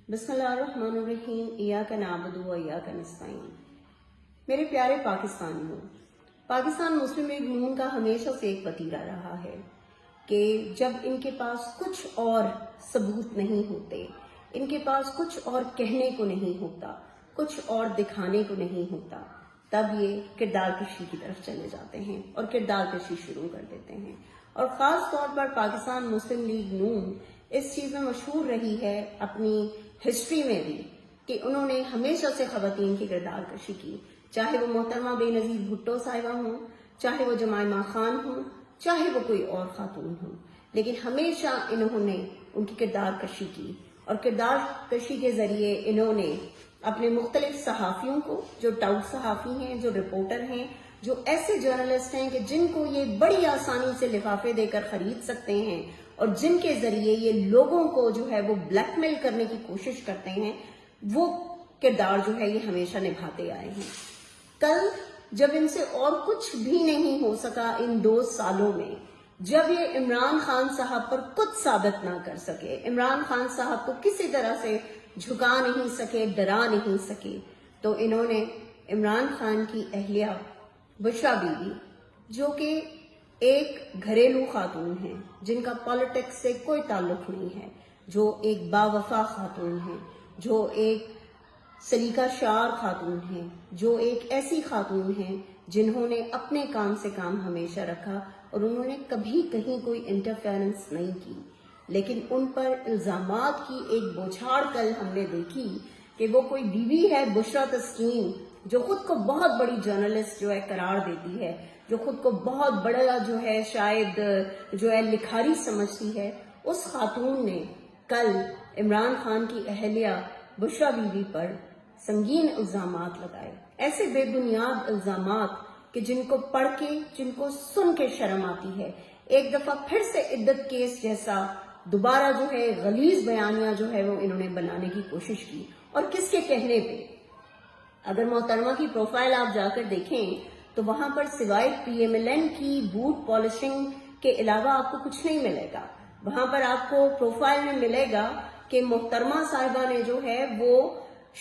بسم اللہ الرحمن الرحیم ایاک نعبد و ایاک نستعین۔ میرے پیارے پاکستانیوں، پاکستان مسلم لیگ نون کا ہمیشہ سے ایک وتیرہ رہا ہے کہ جب ان کے پاس کچھ اور ثبوت نہیں ہوتے، ان کے پاس کچھ اور کہنے کو نہیں ہوتا، کچھ اور دکھانے کو نہیں ہوتا، تب یہ کردار کشی کی طرف چلے جاتے ہیں اور کردار کشی شروع کر دیتے ہیں۔ اور خاص طور پر پاکستان مسلم لیگ نون اس چیز میں مشہور رہی ہے اپنی ہسٹری میں بھی کہ انہوں نے ہمیشہ سے خواتین کی کردار کشی کی، چاہے وہ محترمہ بے نظیر بھٹو صاحبہ ہوں، چاہے وہ جمائمہ خان ہوں، چاہے وہ کوئی اور خاتون ہوں، لیکن ہمیشہ انہوں نے ان کی کردار کشی کی۔ اور کردار کشی کے ذریعے انہوں نے اپنے مختلف صحافیوں کو، جو ٹاؤٹ صحافی ہیں، جو رپورٹر ہیں، جو ایسے جرنلسٹ ہیں کہ جن کو یہ بڑی آسانی سے لفافے دے کر خرید سکتے ہیں اور جن کے ذریعے یہ لوگوں کو جو ہے وہ بلیک میل کرنے کی کوشش کرتے ہیں، وہ کردار جو ہے یہ ہمیشہ نبھاتے آئے ہیں۔ کل جب ان سے اور کچھ بھی نہیں ہو سکا ان 2 سالوں میں، جب یہ عمران خان صاحب پر کچھ ثابت نہ کر سکے، عمران خان صاحب کو کسی طرح سے جھکا نہیں سکے، ڈرا نہیں سکے، تو انہوں نے عمران خان کی اہلیہ بشرا بی بی، جو کہ ایک گھریلو خاتون ہیں، جن کا پالیٹکس سے کوئی تعلق نہیں ہے، جو ایک باوفا خاتون ہیں، جو ایک سلیقہ شعار خاتون ہیں، جو ایک ایسی خاتون ہیں جنہوں نے اپنے کام سے کام ہمیشہ رکھا اور انہوں نے کبھی کہیں کوئی انٹرفیرنس نہیں کی، لیکن ان پر الزامات کی ایک بوچھاڑ کل ہم نے دیکھی کہ وہ کوئی بیوی ہے بشرا تسکین، جو خود کو بہت بڑی جرنلسٹ جو ہے قرار دیتی ہے، جو خود کو بہت بڑا جو ہے شاید جو ہے لکھاری سمجھتی ہے، اس خاتون نے کل عمران خان کی اہلیہ بشرا بی بی پر سنگین الزامات لگائے، ایسے بے بنیاد الزامات کہ جن کو پڑھ کے، جن کو سن کے شرم آتی ہے۔ ایک دفعہ پھر سے عدت کیس جیسا دوبارہ جو ہے غلیظ بیانیہ جو ہے وہ انہوں نے بنانے کی کوشش کی، اور کس کے کہنے پہ؟ اگر محترمہ کی پروفائل آپ جا کر دیکھیں تو وہاں پر سوائے PMLN کی بوٹ پالشنگ کے علاوہ آپ کو کچھ نہیں ملے گا۔ وہاں پر آپ کو پروفائل میں ملے گا کہ محترمہ صاحبہ نے جو ہے وہ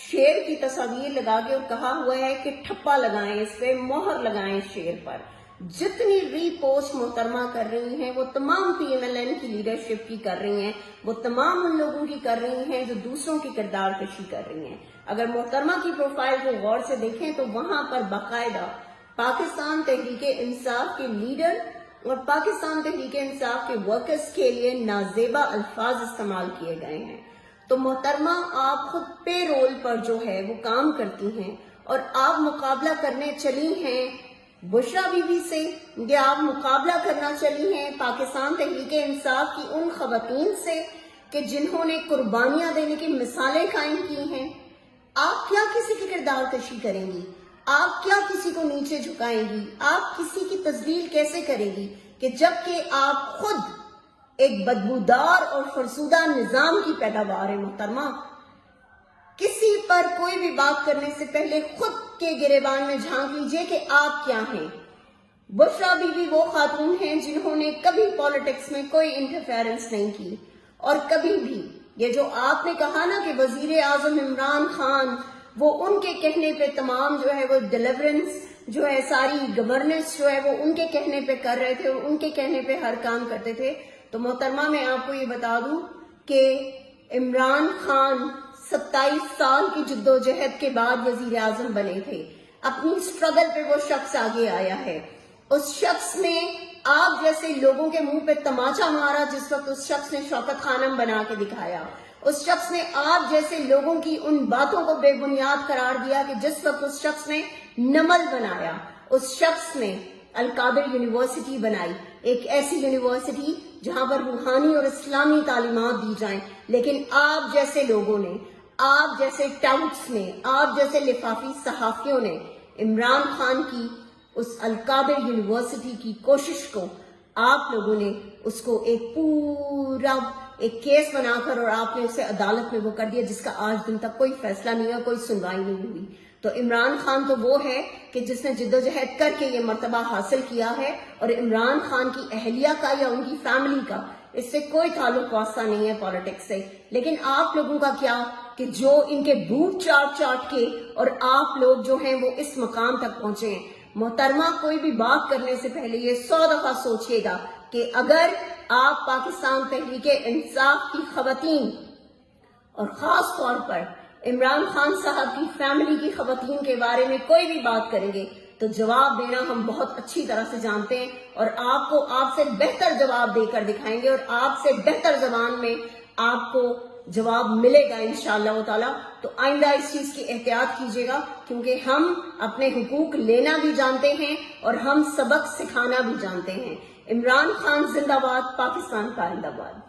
شیر کی تصاویر لگا کے اور کہا ہوا ہے کہ ٹھپا لگائیں، اس پہ مہر لگائیں شیر پر۔ جتنی ری پوسٹ محترمہ کر رہی ہیں وہ تمام PMLN کی لیڈرشپ کی کر رہی ہیں، وہ تمام ان لوگوں کی کر رہی ہیں جو دوسروں کی کردار کشی کر رہی ہیں۔ اگر محترمہ کی پروفائل کو غور سے دیکھیں تو وہاں پر باقاعدہ پاکستان تحریک انصاف کے لیڈر اور پاکستان تحریک انصاف کے ورکرز کے لیے نازیبا الفاظ استعمال کیے گئے ہیں۔ تو محترمہ آپ خود پے رول پر جو ہے وہ کام کرتی ہیں اور آپ مقابلہ کرنے چلی ہیں بشرا بی بی سے، یا آپ مقابلہ کرنا چلی ہیں پاکستان تحریک انصاف کی ان خواتین سے کہ جنہوں نے قربانیاں دینے کی مثالیں قائم کی ہیں۔ آپ کیا کسی کی کردار کشی کریں گی؟ آپ کیا کسی کو نیچے جھکائیں گی؟ آپ کسی کی تذلیل کیسے کریں گی کہ جبکہ آپ خود ایک بدبودار اور فرسودہ نظام کی پیداوار ہے؟ محترمہ، کسی پر کوئی بھی بات کرنے سے پہلے خود کے گریبان میں جھانک لیجئے کہ آپ کیا ہیں۔ بشرا بی بی وہ خاتون ہیں جنہوں نے کبھی پالیٹکس میں کوئی انٹرفیرنس نہیں کی، اور کبھی بھی یہ جو آپ نے کہا نا کہ وزیر اعظم عمران خان وہ ان کے کہنے پہ تمام جو ہے وہ ڈیلیورنس جو ہے ساری گورننس جو ہے وہ ان کے کہنے پہ کر رہے تھے اور ان کے کہنے پہ ہر کام کرتے تھے، تو محترمہ میں آپ کو یہ بتا دوں کہ عمران خان 27 سال کی جدوجہد کے بعد وزیر اعظم بنے تھے۔ اپنی سٹرگل پہ وہ شخص آگے آیا ہے۔ اس شخص نے آپ جیسے لوگوں کے منہ پہ تماچا مارا جس وقت اس شخص نے شوکت خانم بنا کے دکھایا۔ اس شخص نے آپ جیسے لوگوں کی ان باتوں کو بے بنیاد قرار دیا کہ جس وقت اس شخص نے نمل بنایا۔ اس شخص نے القادر یونیورسٹی بنائی، ایک ایسی یونیورسٹی جہاں پر روحانی اور اسلامی تعلیمات دی جائیں، لیکن آپ جیسے لوگوں نے، آپ جیسے ٹاؤٹس نے، آپ جیسے لفافی صحافیوں نے عمران خان کی اس القادر یونیورسٹی کی کوشش کو، آپ لوگوں نے اس کو ایک پورا ایک کیس بنا کر اور آپ نے اسے عدالت میں وہ کر دیا جس کا آج دن تک کوئی فیصلہ نہیں ہوا، کوئی سنوائی نہیں ہوئی۔ تو عمران خان تو وہ ہے کہ جس نے جدوجہد کر کے یہ مرتبہ حاصل کیا ہے، اور عمران خان کی اہلیہ کا یا ان کی فیملی کا اس سے کوئی تعلق واسطہ نہیں ہے پالیٹکس سے۔ لیکن آپ لوگوں کا کیا؟ کہ جو ان کے بوٹ چاٹ چاٹ کے اور آپ لوگ جو ہیں وہ اس مقام تک پہنچے ہیں۔ محترمہ، کوئی بھی بات کرنے سے پہلے یہ 100 دفعہ سوچئے گا کہ اگر آپ پاکستان تحریک انصاف کی خواتین اور خاص طور پر عمران خان صاحب کی فیملی کی خواتین کے بارے میں کوئی بھی بات کریں گے تو جواب دینا ہم بہت اچھی طرح سے جانتے ہیں، اور آپ سے بہتر جواب دے کر دکھائیں گے، اور آپ سے بہتر زبان میں آپ کو جواب ملے گا انشاءاللہ تعالی۔ تو آئندہ اس چیز کی احتیاط کیجیے گا، کیونکہ ہم اپنے حقوق لینا بھی جانتے ہیں اور ہم سبق سکھانا بھی جانتے ہیں۔ عمران خان زندہ باد، پاکستان پائندہ باد۔